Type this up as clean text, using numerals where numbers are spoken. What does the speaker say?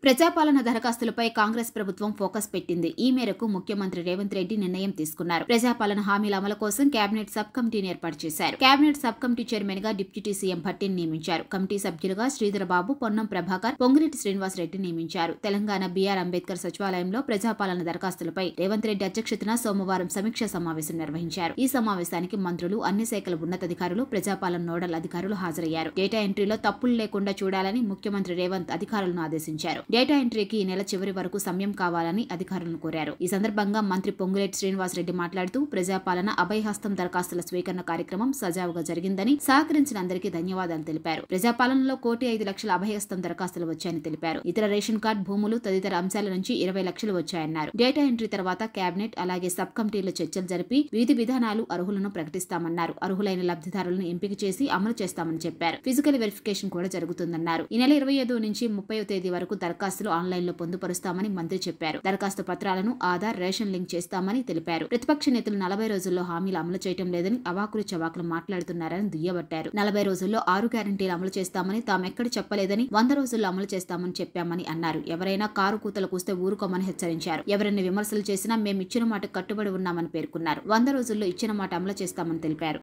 ప్రజాపాలన దరఖాస్తులపై కాంగ్రెస్ ప్రభుత్వం ఫోకస్ పెట్టింది. ఈ మేరకు ముఖ్యమంత్రి రేవంత్ రెడ్డి నిర్ణయం తీసుకున్నారు. ప్రజాపాలన హామీల అమలు కోసం కేబినెట్ సబ్ కమిటీని ఏర్పాటు చేశారు. కేబినెట్ సబ్ కమిటీ చైర్మన్ గా డిప్యూటీ సీఎం భట్టిని నియమించారు. కమిటీ సభ్యులుగా శ్రీధర్ బాబు, పొన్నం ప్రభాకర్, పొంగిరెడ్డి శ్రీనివాస్ రెడ్డి నియమించారు. తెలంగాణ బీఆర్ అంబేద్కర్ సచివాలయంలో ప్రజాపాలన దరఖాస్తులపై రేవంత్ రెడ్డి అధ్యక్షతన సోమవారం సమీక్షా సమావేశం నిర్వహించారు. ఈ సమావేశానికి మంత్రులు, అన్ని శాఖల ఉన్నతాధికారులు, ప్రజాపాలన నోడల్ అధికారులు హాజరయ్యారు. డేటా ఎంట్రీలో తప్పులు లేకుండా చూడాలని ముఖ్యమంత్రి రేవంత్ అధికారులను ఆదేశించారు. డేటా ఎంట్రీకి ఈ నెల చివరి వరకు సమయం కావాలని అధికారులను కోరారు. ఈ సందర్భంగా మంత్రి పొంగులేటి శ్రీనివాస్ రెడ్డి మాట్లాడుతూ ప్రజాపాలన అభయహస్తం దరఖాస్తుల స్వీకరణ కార్యక్రమం సజావుగా జరిగిందని, సహకరించిన అందరికీ ధన్యవాదాలు తెలిపారు. ప్రజాపాలనలో 1,05,00,000 అభయహస్తం దరఖాస్తులు వచ్చాయని తెలిపారు. ఇతర రేషన్ కార్డు, భూములు తదితర అంశాల నుంచి 20 లక్షలు వచ్చాయన్నారు. డేటా ఎంట్రీ తర్వాత కేబినెట్ అలాగే సబ్ కమిటీలో చర్చలు జరిపి విధి విధానాలు, అర్హులను ప్రకటిస్తామన్నారు. అర్హులైన లబ్ధిదారులను ఎంపిక చేసి అమలు చేస్తామని చెప్పారు. ఫిజికల్ వెరిఫికేషన్ కూడా జరుగుతుందన్నారు. ఈ నెల 25 నుంచి 30వ తేదీ వరకు దరఖాస్తులు ఆన్లైన్లో పొందుపరుస్తామని మంత్రి చెప్పారు. దరఖాస్తు పత్రాలను ఆధార్, రేషన్ లింక్ చేస్తామని తెలిపారు. ప్రతిపక్ష నేతలు 40 రోజుల్లో హామీలు అమలు చేయడం లేదని అవాకులు చవాకులు మాట్లాడుతున్నారని దుయ్యబట్టారు. 40 రోజుల్లో 6 గ్యారంటీలు అమలు చేస్తామని తామెక్కడ చెప్పలేదని, 100 రోజుల్లో అమలు చేస్తామని చెప్పామని అన్నారు. ఎవరైనా కారు కూతలు కూస్తే ఊరుకోమని హెచ్చరించారు. ఎవరైనా విమర్శలు చేసినా మేమిచ్చిన మాట కట్టుబడి ఉన్నామని పేర్కొన్నారు. 100 రోజుల్లో ఇచ్చిన మాట అమలు చేస్తామని తెలిపారు.